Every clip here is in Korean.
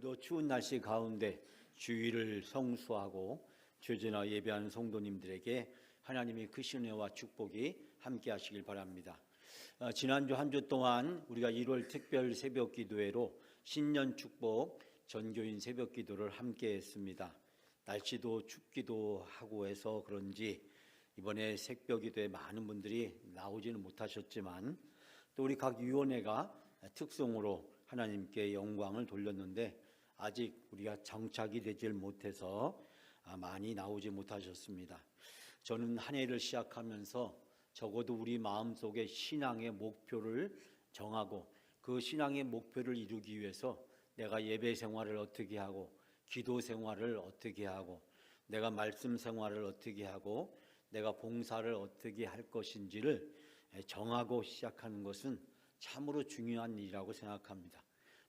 오늘도 추운 날씨 가운데 주일을 성수하고 주제나 예배하는 성도님들에게 하나님의 크신 은혜와 축복이 함께 하시길 바랍니다. 지난주 한 주 동안 우리가 1월 특별 새벽 기도회로 신년 축복 전교인 새벽 기도를 함께 했습니다. 날씨도 춥기도 하고 해서 그런지 이번에 새벽 기도에 많은 분들이 나오지는 못하셨지만 또 우리 각 위원회가 특송으로 하나님께 영광을 돌렸는데 아직 우리가 정착이 되질 못해서 많이 나오지 못하셨습니다. 저는 한 해를 시작하면서 적어도 우리 마음속에 신앙의 목표를 정하고 그 신앙의 목표를 이루기 위해서 내가 예배 생활을 어떻게 하고 기도 생활을 어떻게 하고 내가 말씀 생활을 어떻게 하고 내가 봉사를 어떻게 할 것인지를 정하고 시작하는 것은 참으로 중요한 일이라고 생각합니다.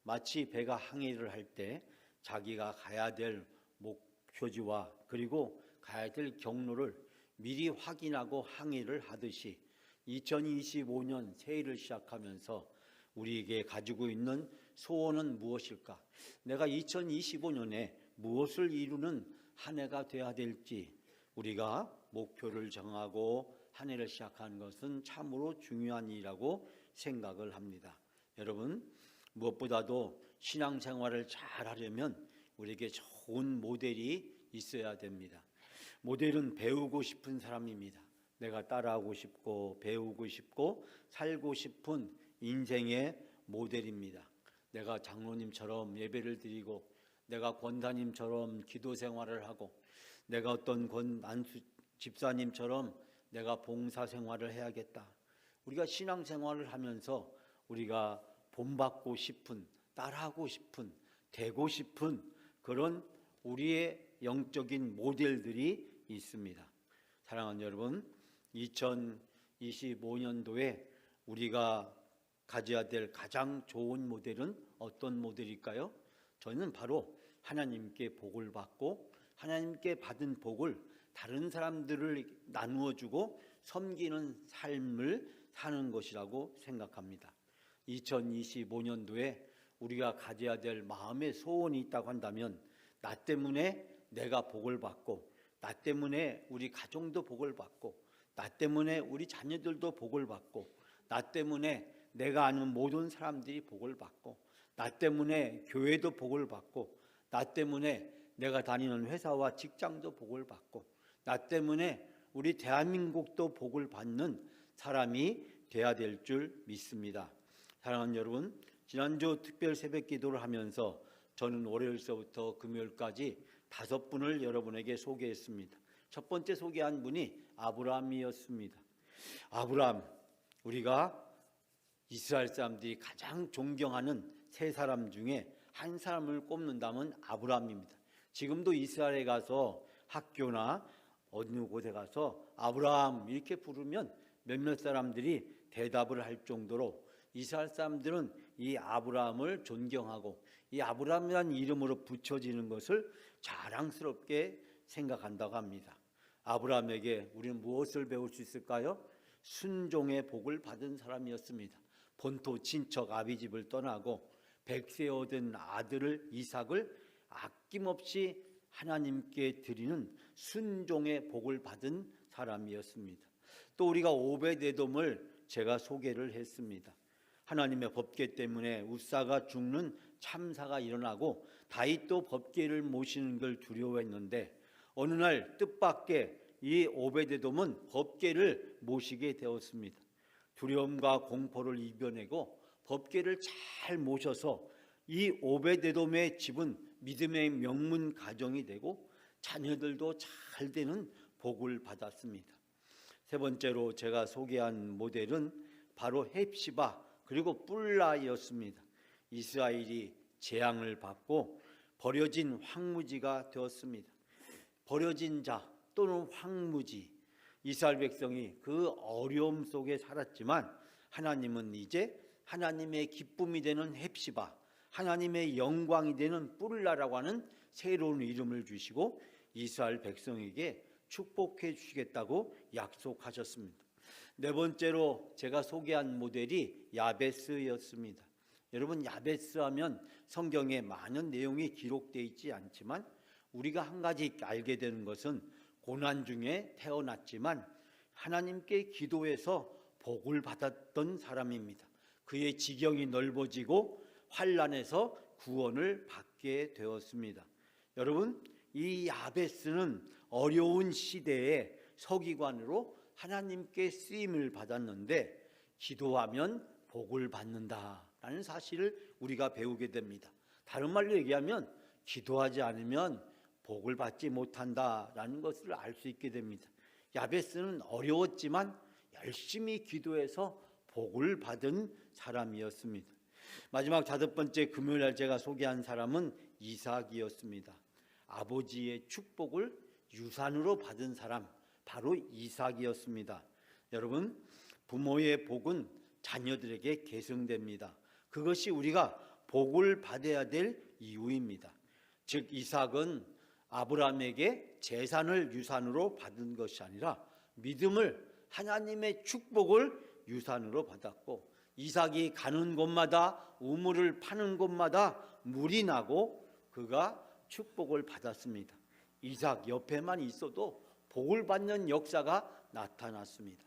마치 배가 항해를 할 때 자기가 가야 될 목표지와 그리고 가야 될 경로를 미리 확인하고 항해를 하듯이 2025년 새해를 시작하면서 우리에게 가지고 있는 소원은 무엇일까? 내가 2025년에 무엇을 이루는 한 해가 되어야 될지 우리가 목표를 정하고 한 해를 시작하는 것은 참으로 중요한 일이라고 생각을 합니다. 여러분, 무엇보다도 신앙생활을 잘 하려면 우리에게 좋은 모델이 있어야 됩니다. 모델은 배우고 싶은 사람입니다. 내가 따라하고 싶고 배우고 싶고 살고 싶은 인생의 모델입니다. 내가 장로님처럼 예배를 드리고 내가 권사님처럼 기도 생활을 하고 내가 어떤 안수 집사님처럼 내가 봉사 생활을 해야겠다. 우리가 신앙생활을 하면서 우리가 본받고 싶은, 따라하고 싶은, 되고 싶은 그런 우리의 영적인 모델들이 있습니다. 사랑하는 여러분, 2025년도에 우리가 가져야 될 가장 좋은 모델은 어떤 모델일까요? 저는 바로 하나님께 복을 받고 하나님께 받은 복을 다른 사람들을 나누어주고 섬기는 삶을 사는 것이라고 생각합니다. 2025년도에 우리가 가져야 될 마음의 소원이 있다고 한다면 나 때문에 내가 복을 받고 나 때문에 우리 가정도 복을 받고 나 때문에 우리 자녀들도 복을 받고 나 때문에 내가 아는 모든 사람들이 복을 받고 나 때문에 교회도 복을 받고 나 때문에 내가 다니는 회사와 직장도 복을 받고 나 때문에 우리 대한민국도 복을 받는 사람이 돼야 될 줄 믿습니다. 사랑하는 여러분, 지난주 특별 새벽 기도를 하면서 저는 월요일서부터 금요일까지 5분을 여러분에게 소개했습니다. 첫 번째 소개한 분이 아브라함이었습니다. 아브라함, 우리가 이스라엘 사람들이 가장 존경하는 세 사람 중에 한 사람을 꼽는다면 아브라함입니다. 지금도 이스라엘에 가서 학교나 어느 곳에 가서 아브라함 이렇게 부르면 몇몇 사람들이 대답을 할 정도로 이스라엘 사람들은 이 아브라함을 존경하고 이 아브라함이라는 이름으로 붙여지는 것을 자랑스럽게 생각한다고 합니다. 아브라함에게 우리는 무엇을 배울 수 있을까요? 순종의 복을 받은 사람이었습니다. 본토 친척 아비집을 떠나고 백세 얻은 아들을 이삭을 아낌없이 하나님께 드리는 순종의 복을 받은 사람이었습니다. 또 우리가 오벳에돔을 제가 소개를 했습니다. 하나님의 법궤 때문에 웃사가 죽는 참사가 일어나고 다윗도 법궤를 모시는 걸 두려워했는데 어느 날 뜻밖의 이 오벳에돔은 법궤를 모시게 되었습니다. 두려움과 공포를 이겨내고 법궤를 잘 모셔서 이 오벳에돔의 집은 믿음의 명문 가정이 되고 자녀들도 잘 되는 복을 받았습니다. 세 번째로 제가 소개한 모델은 바로 헵시바 그리고 뿔라이었습니다. 이스라엘이 재앙을 받고 버려진 황무지가 되었습니다. 버려진 자 또는 황무지, 이스라엘 백성이 그 어려움 속에 살았지만 하나님은 이제 하나님의 기쁨이 되는 헵시바, 하나님의 영광이 되는 뿔라라고 하는 새로운 이름을 주시고 이스라엘 백성에게 축복해 주시겠다고 약속하셨습니다. 네 번째로 제가 소개한 모델이 야베스였습니다. 여러분, 야베스 하면 성경에 많은 내용이 기록되어 있지 않지만 우리가 한 가지 알게 되는 것은 고난 중에 태어났지만 하나님께 기도해서 복을 받았던 사람입니다. 그의 지경이 넓어지고 환난에서 구원을 받게 되었습니다. 여러분, 이 야베스는 어려운 시대에 서기관으로 하나님께 쓰임을 받았는데 기도하면 복을 받는다라는 사실을 우리가 배우게 됩니다. 다른 말로 얘기하면 기도하지 않으면 복을 받지 못한다라는 것을 알 수 있게 됩니다. 야베스는 어려웠지만 열심히 기도해서 복을 받은 사람이었습니다. 마지막 5번째 금요일날 제가 소개한 사람은 이삭이었습니다. 아버지의 축복을 유산으로 받은 사람, 바로 이삭이었습니다. 여러분, 부모의 복은 자녀들에게 계승됩니다. 그것이 우리가 복을 받아야 될 이유입니다. 즉 이삭은 아브라함에게 재산을 유산으로 받은 것이 아니라 믿음을, 하나님의 축복을 유산으로 받았고, 이삭이 가는 곳마다, 우물을 파는 곳마다 물이 나고 그가 축복을 받았습니다. 이삭 옆에만 있어도 복을 받는 역사가 나타났습니다.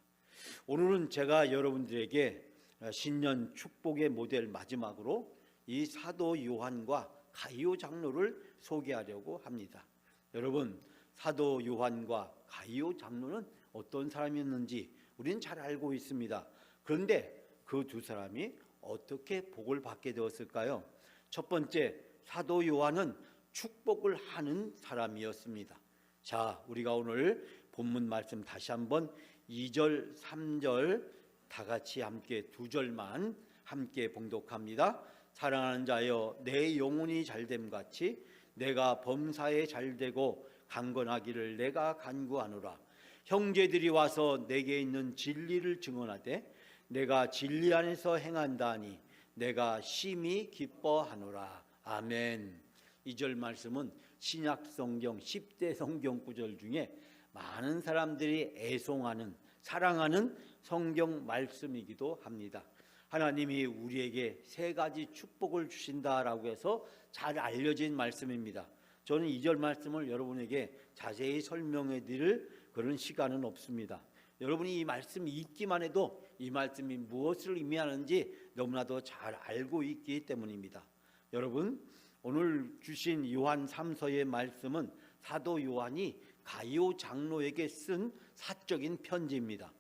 오늘은 제가 여러분들에게 신년 축복의 모델 마지막으로 이 사도 요한과 가이오 장로를 소개하려고 합니다. 여러분, 사도 요한과 가이오 장로는 어떤 사람이었는지 우리는 잘 알고 있습니다. 그런데 그 두 사람이 어떻게 복을 받게 되었을까요? 첫 번째, 사도 요한은 축복을 하는 사람이었습니다. 자, 우리가 오늘 본문 말씀 다시 한번 2절, 3절 다 같이 함께 2절만 함께 봉독합니다. 사랑하는 자여, 내 영혼이 잘됨 같이 내가 범사에 잘되고 강건하기를 내가 간구하노라. 형제들이 와서 내게 있는 진리를 증언하되 내가 진리 안에서 행한다 하니 내가 심히 기뻐하노라. 아멘. 2절 말씀은 신약 성경 10대 성경 구절 중에 많은 사람들이 애송하는, 사랑하는 성경 말씀이기도 합니다. 하나님이 우리에게 3가지 축복을 주신다라고 해서 잘 알려진 말씀입니다. 저는 2절 말씀을 여러분에게 자세히 설명해 드릴 그런 시간은 없습니다. 여러분이 이 말씀이 읽기만 해도 이 말씀이 무엇을 의미하는지 너무나도 잘 알고 있기 때문입니다. 여러분, 오늘 주신 요한 3서의 말씀은 사도 요한이 가이오 장로에게 쓴 사적인 편지입니다.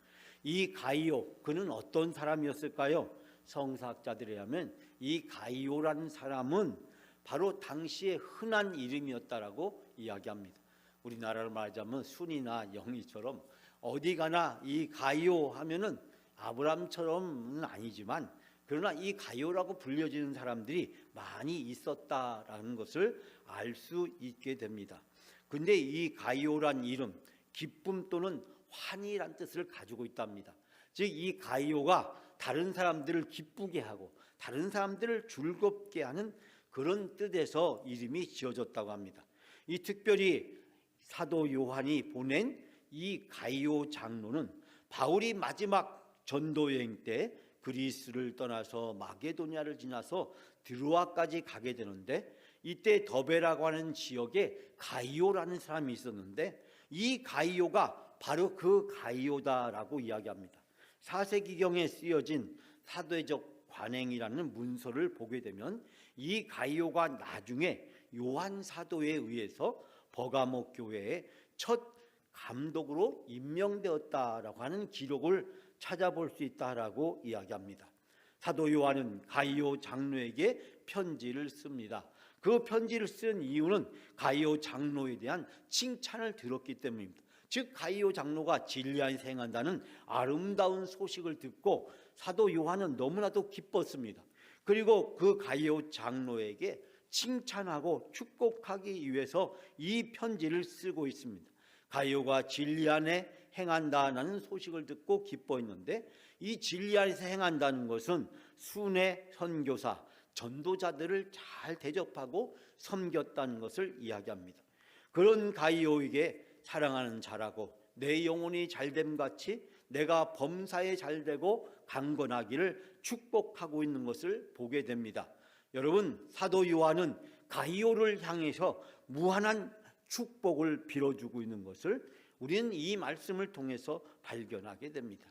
이 가이오, 그는 어떤 사람이었을까요? 성사학자들에 의하면 이 가이오라는 사람은 바로 당시의 흔한 이름이었다라고 이야기합니다. 우리나라로 말하자면 순이나 영희처럼 어디 가나 이 가이오 하면은 아브람처럼은 아니지만 그러나 이 가이오라고 불려지는 사람들이 많이 있었다라는 것을 알 수 있게 됩니다. 근데 이 가이오란 이름, 기쁨 또는 환희란 뜻을 가지고 있답니다. 즉 이 가이오가 다른 사람들을 기쁘게 하고 다른 사람들을 즐겁게 하는 그런 뜻에서 이름이 지어졌다고 합니다. 이 특별히 사도 요한이 보낸 이 가이오 장로는 바울이 마지막 전도 여행 때 그리스를 떠나서 마게도냐를 지나서 드로아까지 가게 되는데 이때 더베라고 하는 지역에 가이오라는 사람이 있었는데 이 가이오가 바로 그 가이오다라고 이야기합니다. 4세기경에 쓰여진 사도적 관행이라는 문서를 보게 되면 이 가이오가 나중에 요한 사도에 의해서 버가모 교회의 첫 감독으로 임명되었다라고 하는 기록을 찾아볼 수 있다라고 이야기합니다. 사도 요한은 가이오 장로에게 편지를 씁니다. 그 편지를 쓴 이유는 가이오 장로에 대한 칭찬을 들었기 때문입니다. 즉 가이오 장로가 진리 안에서 행한다는 아름다운 소식을 듣고 사도 요한은 너무나도 기뻤습니다. 그리고 그 가이오 장로에게 칭찬하고 축복하기 위해서 이 편지를 쓰고 있습니다. 가이오가 진리 안에 행한다는 소식을 듣고 기뻐했는데 이 진리 안에서 행한다는 것은 순회 선교사, 전도자들을 잘 대접하고 섬겼다는 것을 이야기합니다. 그런 가이오에게 사랑하는 자라고 내 영혼이 잘됨 같이 내가 범사에 잘되고 강건하기를 축복하고 있는 것을 보게 됩니다. 여러분, 사도 요한은 가이오를 향해서 무한한 축복을 빌어주고 있는 것을 우리는 이 말씀을 통해서 발견하게 됩니다.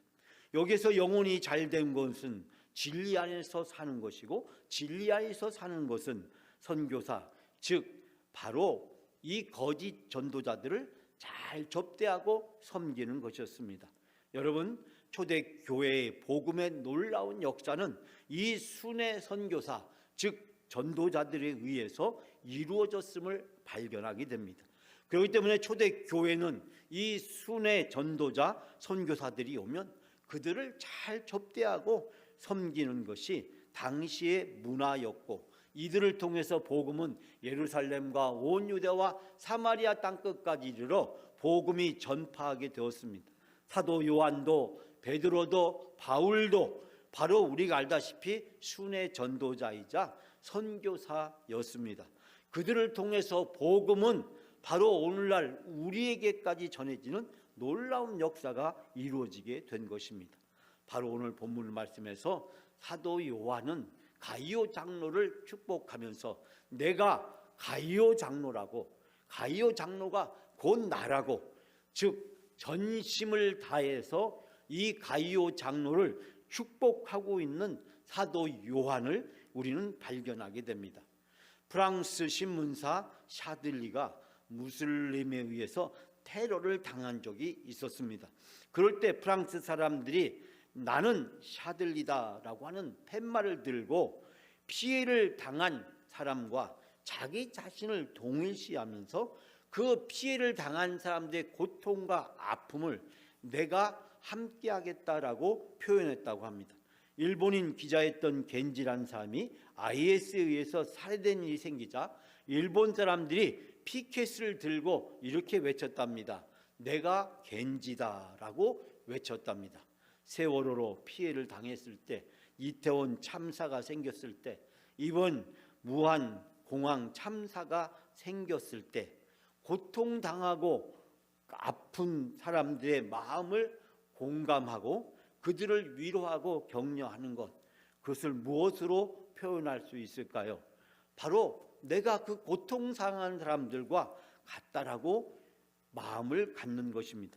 여기서 영혼이 잘된 것은 진리 안에서 사는 것이고, 진리 안에서 사는 것은 선교사, 즉 바로 이 거짓 전도자들을 잘 접대하고 섬기는 것이었습니다. 여러분, 초대교회의 복음의 놀라운 역사는 이 순회 선교사, 즉 전도자들에 의해서 이루어졌음을 발견하게 됩니다. 그렇기 때문에 초대교회는 이 순회 전도자, 선교사들이 오면 그들을 잘 접대하고 섬기는 것이 당시의 문화였고, 이들을 통해서 복음은 예루살렘과 온 유대와 사마리아 땅끝까지 이르러 복음이 전파하게 되었습니다. 사도 요한도 베드로도 바울도 바로 우리가 알다시피 순회 전도자이자 선교사였습니다. 그들을 통해서 복음은 바로 오늘날 우리에게까지 전해지는 놀라운 역사가 이루어지게 된 것입니다. 바로 오늘 본문 말씀에서 사도 요한은 가이오 장로를 축복하면서 내가 가이오 장로라고, 가이오 장로가 곧 나라고, 즉 전심을 다해서 이 가이오 장로를 축복하고 있는 사도 요한을 우리는 발견하게 됩니다. 프랑스 신문사 샤들리가 무슬림에 의해서 테러를 당한 적이 있었습니다. 그럴 때 프랑스 사람들이 나는 샤들리다라고 하는 팻말을 들고 피해를 당한 사람과 자기 자신을 동일시하면서 그 피해를 당한 사람들의 고통과 아픔을 내가 함께하겠다라고 표현했다고 합니다. 일본인 기자였던 겐지라는 사람이 IS에 의해서 살해된 일이 생기자 일본 사람들이 피켓을 들고 이렇게 외쳤답니다. 내가 겐지다라고 외쳤답니다. 세월호로 피해를 당했을 때, 이태원 참사가 생겼을 때, 이번 무한 공항 참사가 생겼을 때 고통당하고 아픈 사람들의 마음을 공감하고 그들을 위로하고 격려하는 것, 그것을 무엇으로 표현할 수 있을까요? 바로 내가 그 고통상한 사람들과 같다라고 마음을 갖는 것입니다.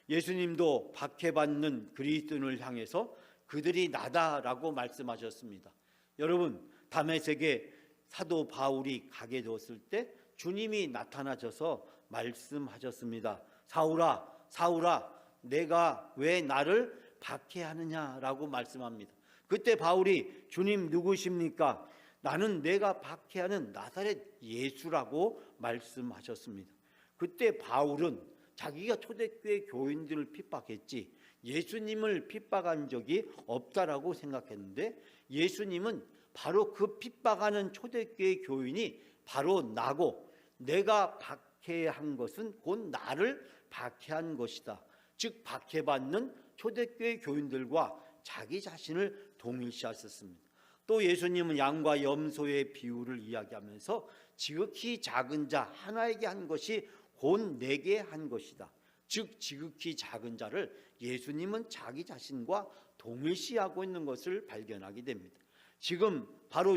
예수님도 박해받는 그리스도인을 향해서 그들이 나다라고 말씀하셨습니다. 여러분, 다메섹에 사도 바울이 가게 되었을 때 주님이 나타나셔서 말씀하셨습니다. 사울아, 사울아, 내가 왜 나를 박해하느냐라고 말씀합니다. 그때 바울이 주님 누구십니까? 나는 내가 박해하는 나사렛 예수라고 말씀하셨습니다. 그때 바울은 자기가 초대교회 교인들을 핍박했지 예수님을 핍박한 적이 없다라고 생각했는데, 예수님은 바로 그 핍박하는 초대교회 교인이 바로 나고, 내가 박해한 것은 곧 나를 박해한 것이다. 즉 박해받는 초대교회 교인들과 자기 자신을 동일시하셨습니다. 또 예수님은 양과 염소의 비유를 이야기하면서 지극히 작은 자 하나에게 한 것이 곧 내게 한 것이다. 즉 지극히 작은 자를 예수님은 자기 자신과 동일시하고 있는 것을 발견하게 됩니다. 지금 바로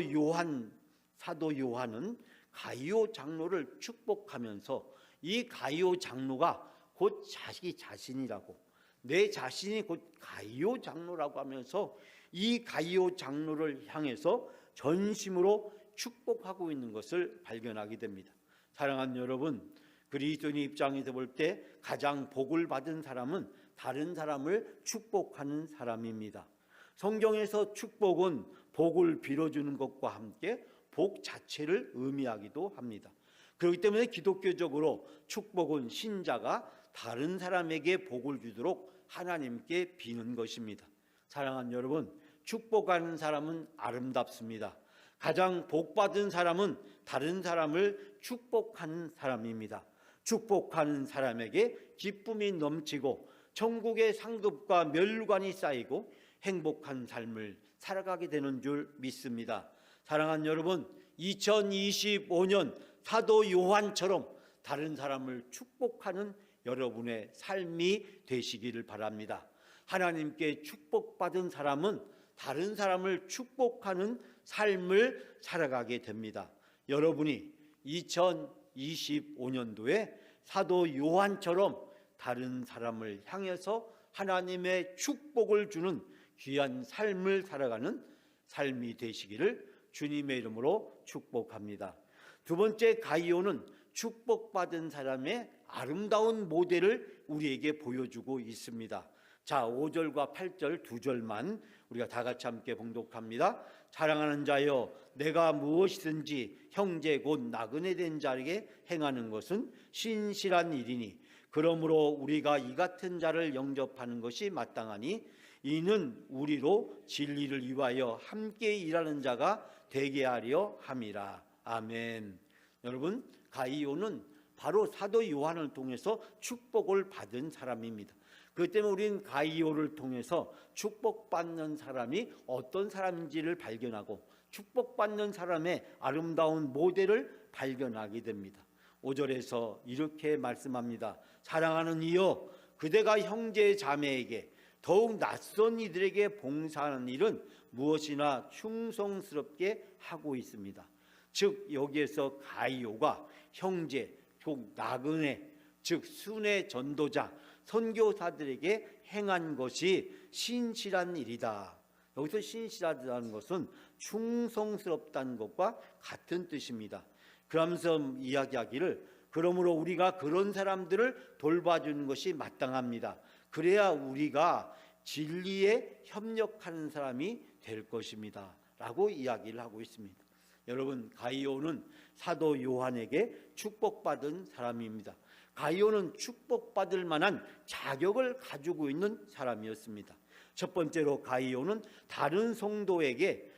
사도 요한은 가이오 장로를 축복하면서 이 가이오 장로가 곧 자기 자신이라고, 내 자신이 곧 가이오 장로라고 하면서 이 가이오 장로를 향해서 전심으로 축복하고 있는 것을 발견하게 됩니다. 사랑하는 여러분, 그리스도인의 입장에서 볼 때 가장 복을 받은 사람은 다른 사람을 축복하는 사람입니다. 성경에서 축복은 복을 빌어주는 것과 함께 복 자체를 의미하기도 합니다. 그렇기 때문에 기독교적으로 축복은 신자가 다른 사람에게 복을 주도록 하나님께 비는 것입니다. 사랑하는 여러분, 축복하는 사람은 아름답습니다. 가장 복받은 사람은 다른 사람을 축복하는 사람입니다. 축복하는 사람에게 기쁨이 넘치고 천국의 상급과 멸관이 쌓이고 행복한 삶을 살아가게 되는 줄 믿습니다. 사랑하는 여러분, 2025년 사도 요한처럼 다른 사람을 축복하는 여러분의 삶이 되시기를 바랍니다. 하나님께 축복받은 사람은 다른 사람을 축복하는 삶을 살아가게 됩니다. 여러분이 2025년도에 사도 요한처럼 다른 사람을 향해서 하나님의 축복을 주는 귀한 삶을 살아가는 삶이 되시기를 주님의 이름으로 축복합니다. 두 번째, 가이오는 축복받은 사람의 아름다운 모델을 우리에게 보여주고 있습니다. 자, 5절과 8절 두 절만 우리가 다 같이 함께 봉독합니다. 사랑하는 자여, 내가 무엇이든지 형제 곧 나그네 된 자에게 행하는 것은 신실한 일이니 그러므로 우리가 이 같은 자를 영접하는 것이 마땅하니 이는 우리로 진리를 위하여 함께 일하는 자가 되게 하려 함이라. 아멘. 여러분, 가이오는 바로 사도 요한을 통해서 축복을 받은 사람입니다. 그렇기 때문에 우리는 가이오를 통해서 축복받는 사람이 어떤 사람인지를 발견하고 축복받는 사람의 아름다운 모델을 발견하게 됩니다. 5절에서 이렇게 말씀합니다. 사랑하는 이여, 그대가 형제 자매에게 더욱 낯선 이들에게 봉사하는 일은 무엇이나 충성스럽게 하고 있습니다. 즉 여기에서 가이오가 형제, 곧 나그네, 즉 순회 전도자, 선교사들에게 행한 것이 신실한 일이다. 여기서 신실하다는 것은 충성스럽다는 것과 같은 뜻입니다. 그러면서 이야기하기를 그러므로 우리가 그런 사람들을 돌봐주는 것이 마땅합니다. 그래야 우리가 진리에 협력하는 사람이 될 것입니다 라고 이야기를 하고 있습니다. 여러분, 가이오는 사도 요한에게 축복받은 사람입니다. 가이오는 축복받을 만한 자격을 가지고 있는 사람이었습니다. 첫 번째로 가이오는 다른 성도에게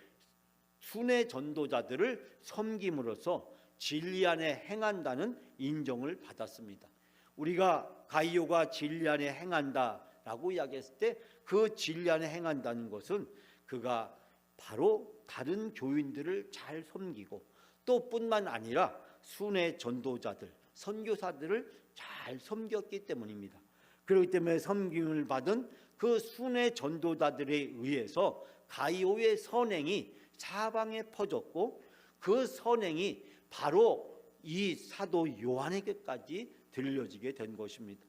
순회 전도자들을 섬김으로써 진리 안에 행한다는 인정을 받았습니다. 우리가 가이오가 진리 안에 행한다라고 이야기했을 때 그 진리 안에 행한다는 것은 그가 바로 다른 교인들을 잘 섬기고 또 뿐만 아니라 순회 전도자들, 선교사들을 잘 섬겼기 때문입니다. 그렇기 때문에 섬김을 받은 그 순회 전도자들에 의해서 가이오의 선행이 사방에 퍼졌고 그 선행이 바로 이 사도 요한에게까지 들려지게 된 것입니다.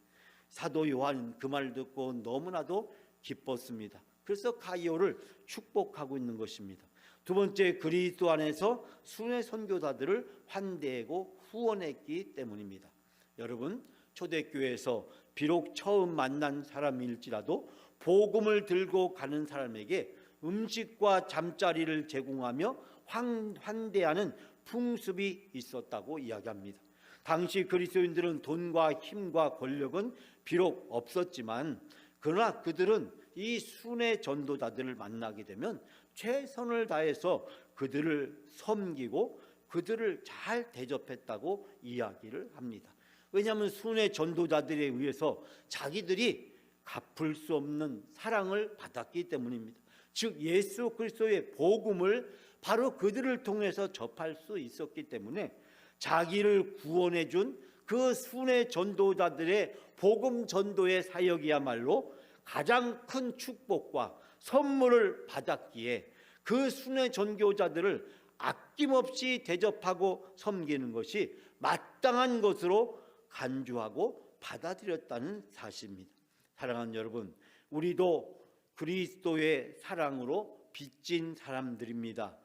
사도 요한은 그 말을 듣고 너무나도 기뻤습니다. 그래서 가이오를 축복하고 있는 것입니다. 두 번째, 그리스도 안에서 순회 선교사들을 환대하고 후원했기 때문입니다. 여러분, 초대교회에서 비록 처음 만난 사람일지라도 복음을 들고 가는 사람에게 음식과 잠자리를 제공하며 환대하는 풍습이 있었다고 이야기합니다. 당시 그리스도인들은 돈과 힘과 권력은 비록 없었지만 그러나 그들은 이 순회 전도자들을 만나게 되면 최선을 다해서 그들을 섬기고 그들을 잘 대접했다고 이야기를 합니다. 왜냐하면 순회 전도자들에 의해서 자기들이 갚을 수 없는 사랑을 받았기 때문입니다. 즉 예수 그리스도의 복음을 바로 그들을 통해서 접할 수 있었기 때문에 자기를 구원해 준 그 순회 전도자들의 복음 전도의 사역이야말로 가장 큰 축복과 선물을 받았기에 그 순회 전도자들을 아낌없이 대접하고 섬기는 것이 마땅한 것으로 간주하고 받아들였다는 사실입니다. 사랑하는 여러분, 우리도 그리스도의 사랑으로 빚진 사람들입니다.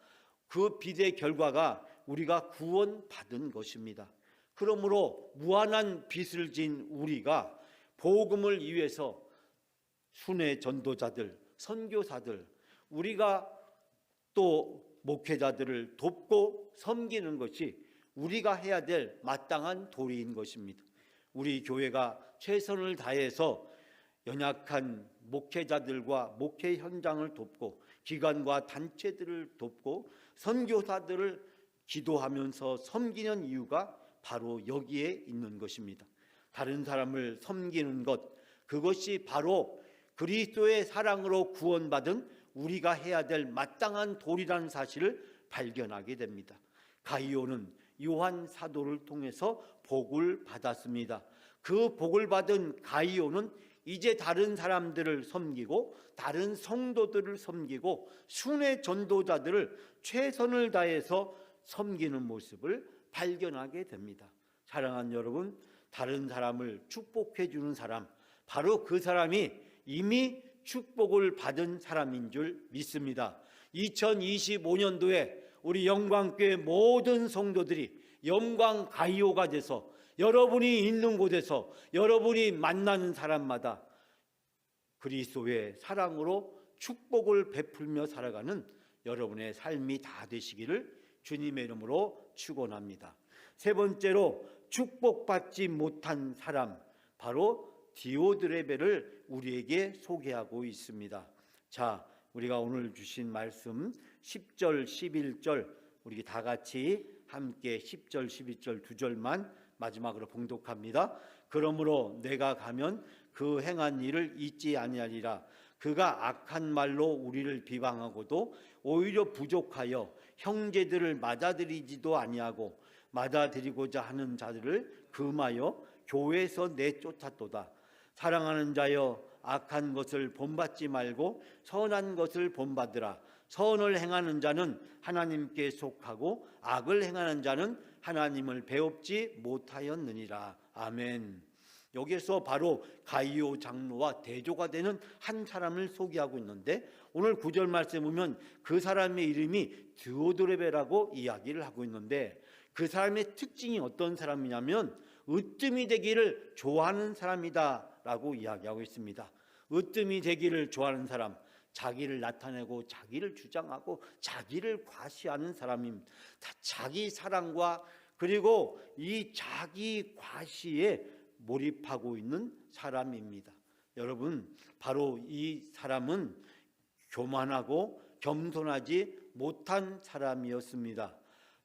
그 빚의 결과가 우리가 구원받은 것입니다. 그러므로 무한한 빚을 진 우리가 복음을 위해서 순회 전도자들, 선교사들, 우리가 또 목회자들을 돕고 섬기는 것이 우리가 해야 될 마땅한 도리인 것입니다. 우리 교회가 최선을 다해서 연약한 목회자들과 목회 현장을 돕고 기관과 단체들을 돕고 선교사들을 기도하면서 섬기는 이유가 바로 여기에 있는 것입니다. 다른 사람을 섬기는 것, 그것이 바로 그리스도의 사랑으로 구원받은 우리가 해야 될 마땅한 도리라는 사실을 발견하게 됩니다. 가이오는 요한 사도를 통해서 복을 받았습니다. 그 복을 받은 가이오는 이제 다른 사람들을 섬기고 다른 성도들을 섬기고 순회 전도자들을 최선을 다해서 섬기는 모습을 발견하게 됩니다. 사랑하는 여러분, 다른 사람을 축복해 주는 사람, 바로 그 사람이 이미 축복을 받은 사람인 줄 믿습니다. 2025년도에 우리 영광교회 모든 성도들이 영광 가이오가 돼서 여러분이 있는 곳에서 여러분이 만나는 사람마다 그리스도의 사랑으로 축복을 베풀며 살아가는 여러분의 삶이 다 되시기를 주님의 이름으로 축원합니다. 세 번째로 축복받지 못한 사람, 바로 디오드레베를 우리에게 소개하고 있습니다. 자, 우리가 오늘 주신 말씀 10절 11절 우리 다 같이 함께 10절 12절 두 절만 마지막으로 봉독합니다. 그러므로 내가 가면 그 행한 일을 잊지 아니하리라. 그가 악한 말로 우리를 비방하고도 오히려 부족하여 형제들을 맞아들이지도 아니하고 맞아들이고자 하는 자들을 금하여 교회에서 내쫓았도다. 사랑하는 자여, 악한 것을 본받지 말고 선한 것을 본받으라. 선을 행하는 자는 하나님께 속하고 악을 행하는 자는 하나님을 배웁지 못하였느니라. 아멘. 여기에서 바로 가이오 장로와 대조가 되는 한 사람을 소개하고 있는데, 오늘 9절 말씀에 보면 그 사람의 이름이 디오드레베라고 이야기를 하고 있는데, 그 사람의 특징이 어떤 사람이냐면 으뜸이 되기를 좋아하는 사람이다 라고 이야기하고 있습니다. 으뜸이 되기를 좋아하는 사람, 자기를 나타내고 자기를 주장하고 자기를 과시하는 사람입니다. 자기 사랑과 그리고 이 자기 과시에 몰입하고 있는 사람입니다. 여러분, 바로 이 사람은 교만하고 겸손하지 못한 사람이었습니다.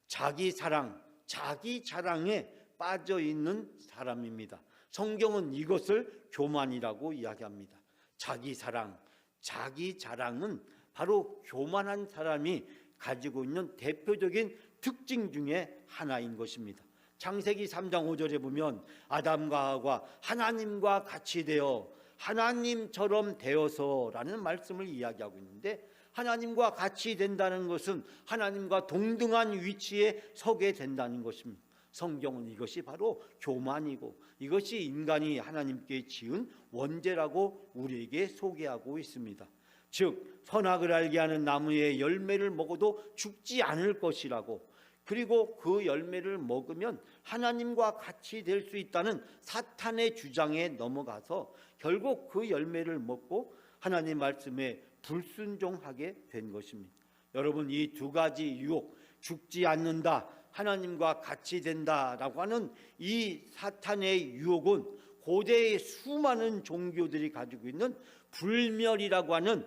자기 사랑, 자기 자랑에 빠져 있는 사람입니다. 성경은 이것을 교만이라고 이야기합니다. 자기 사랑, 자기 자랑은 바로 교만한 사람이 가지고 있는 대표적인 특징 중에 하나인 것입니다. 창세기 3장 5절에 보면 아담과 하와가 하나님과 같이 되어 하나님처럼 되어서라는 말씀을 이야기하고 있는데, 하나님과 같이 된다는 것은 하나님과 동등한 위치에 서게 된다는 것입니다. 성경은 이것이 바로 교만이고 이것이 인간이 하나님께 지은 원죄라고 우리에게 소개하고 있습니다. 즉, 선악을 알게 하는 나무의 열매를 먹어도 죽지 않을 것이라고, 그리고 그 열매를 먹으면 하나님과 같이 될 수 있다는 사탄의 주장에 넘어가서 결국 그 열매를 먹고 하나님 말씀에 불순종하게 된 것입니다. 여러분, 이 두 가지 유혹, 죽지 않는다, 하나님과 같이 된다라고 하는 이 사탄의 유혹은 고대의 수많은 종교들이 가지고 있는 불멸이라고 하는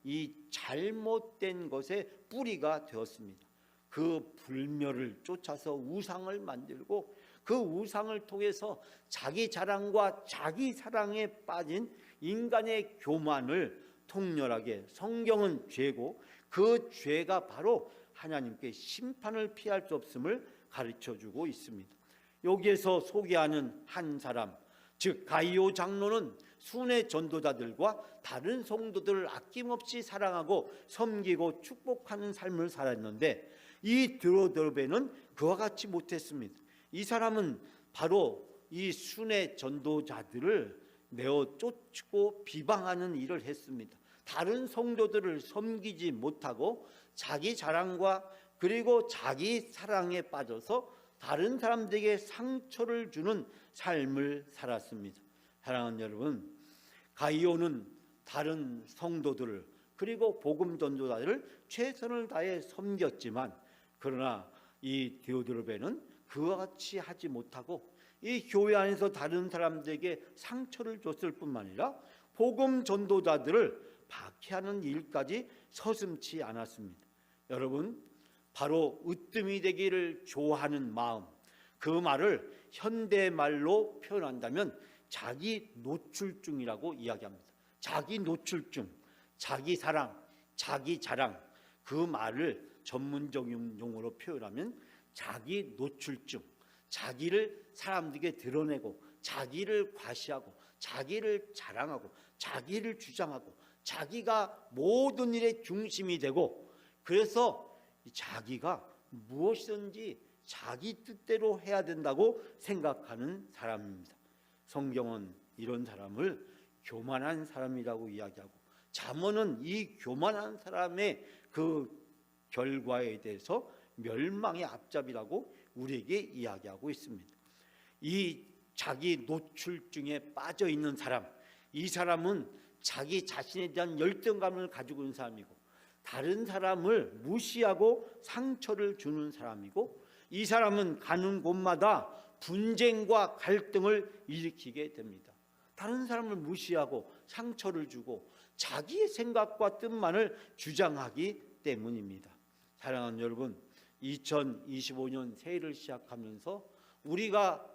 이 잘못된 것의 뿌리가 되었습니다. 그 불멸을 쫓아서 우상을 만들고 그 우상을 통해서 자기 자랑과 자기 사랑에 빠진 인간의 교만을 통렬하게, 성경은 죄고 그 죄가 바로 하나님께 심판을 피할 수 없음을 가르쳐주고 있습니다. 여기에서 소개하는 한 사람, 즉 가이오 장로는 순회 전도자들과 다른 성도들을 아낌없이 사랑하고 섬기고 축복하는 삶을 살았는데, 이 디오드레베는 그와 같이 못했습니다. 이 사람은 바로 이 순회 전도자들을 내어 쫓고 비방하는 일을 했습니다. 다른 성도들을 섬기지 못하고 자기 자랑과 그리고 자기 사랑에 빠져서 다른 사람들에게 상처를 주는 삶을 살았습니다. 사랑하는 여러분, 가이오는 다른 성도들을 그리고 복음 전도자들을 최선을 다해 섬겼지만, 그러나 이 디오드레베는 그와 같이 하지 못하고 이 교회 안에서 다른 사람들에게 상처를 줬을 뿐만 아니라 복음 전도자들을 박해하는 일까지 서슴지 않았습니다. 여러분, 바로 으뜸이 되기를 좋아하는 마음, 그 말을 현대말로 표현한다면 자기 노출증이라고 이야기합니다. 자기 노출증, 자기 사랑, 자기 자랑, 그 말을 전문적인 용어로 표현하면 자기 노출증, 자기를 사람들에게 드러내고 자기를 과시하고 자기를 자랑하고 자기를 주장하고 자기가 모든 일의 중심이 되고, 그래서 자기가 무엇이든지 자기 뜻대로 해야 된다고 생각하는 사람입니다. 성경은 이런 사람을 교만한 사람이라고 이야기하고, 잠언은 이 교만한 사람의 그 결과에 대해서 멸망의 앞잡이라고 우리에게 이야기하고 있습니다. 이 자기 노출증에 빠져 있는 사람, 이 사람은 자기 자신에 대한 열등감을 가지고 있는 사람이고, 다른 사람을 무시하고 상처를 주는 사람이고, 이 사람은 가는 곳마다 분쟁과 갈등을 일으키게 됩니다. 다른 사람을 무시하고 상처를 주고 자기의 생각과 뜻만을 주장하기 때문입니다. 사랑하는 여러분, 2025년 새해를 시작하면서 우리가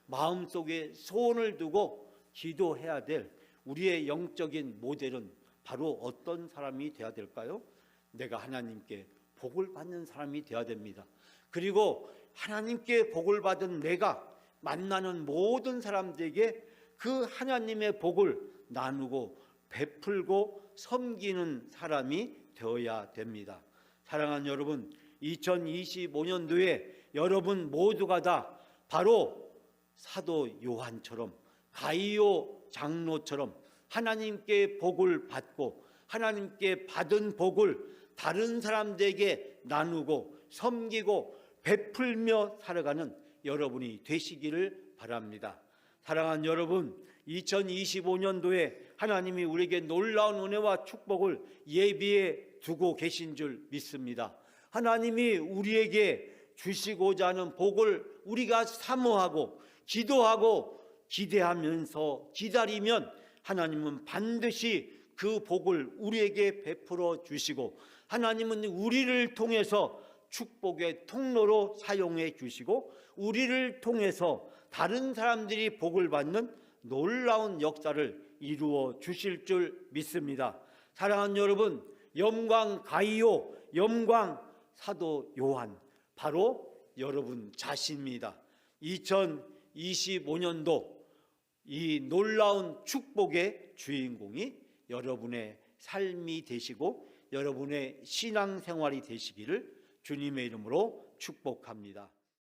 마음속에 소원을 두고 기도해야 될 우리의 영적인 모델은 바로 어떤 사람이 되어야 될까요? 내가 하나님께 복을 받는 사람이 되어야 됩니다. 그리고 하나님께 복을 받은 내가 만나는 모든 사람들에게 그 하나님의 복을 나누고 베풀고 섬기는 사람이 되어야 됩니다. 사랑하는 여러분, 2025년도에 여러분 모두가 다 바로 사도 요한처럼, 가이오 장로처럼 하나님께 복을 받고 하나님께 받은 복을 다른 사람들에게 나누고 섬기고 베풀며 살아가는 여러분이 되시기를 바랍니다. 사랑하는 여러분, 2025년도에 하나님이 우리에게 놀라운 은혜와 축복을 예비해 두고 계신 줄 믿습니다. 하나님이 우리에게 주시고자 하는 복을 우리가 사모하고 기도하고 기대하면서 기다리면 하나님은 반드시 그 복을 우리에게 베풀어 주시고, 하나님은 우리를 통해서 축복의 통로로 사용해 주시고, 우리를 통해서 다른 사람들이 복을 받는 놀라운 역사를 이루어 주실 줄 믿습니다. 사랑하는 여러분, 영광 가이오, 영광 사도 요한, 바로 여러분 자신입니다. 2025년도 이 놀라운 축복의 주인공이 여러분의 삶이 되시고 여러분의 신앙생활이 되시기를 주님의 이름으로 축복합니다.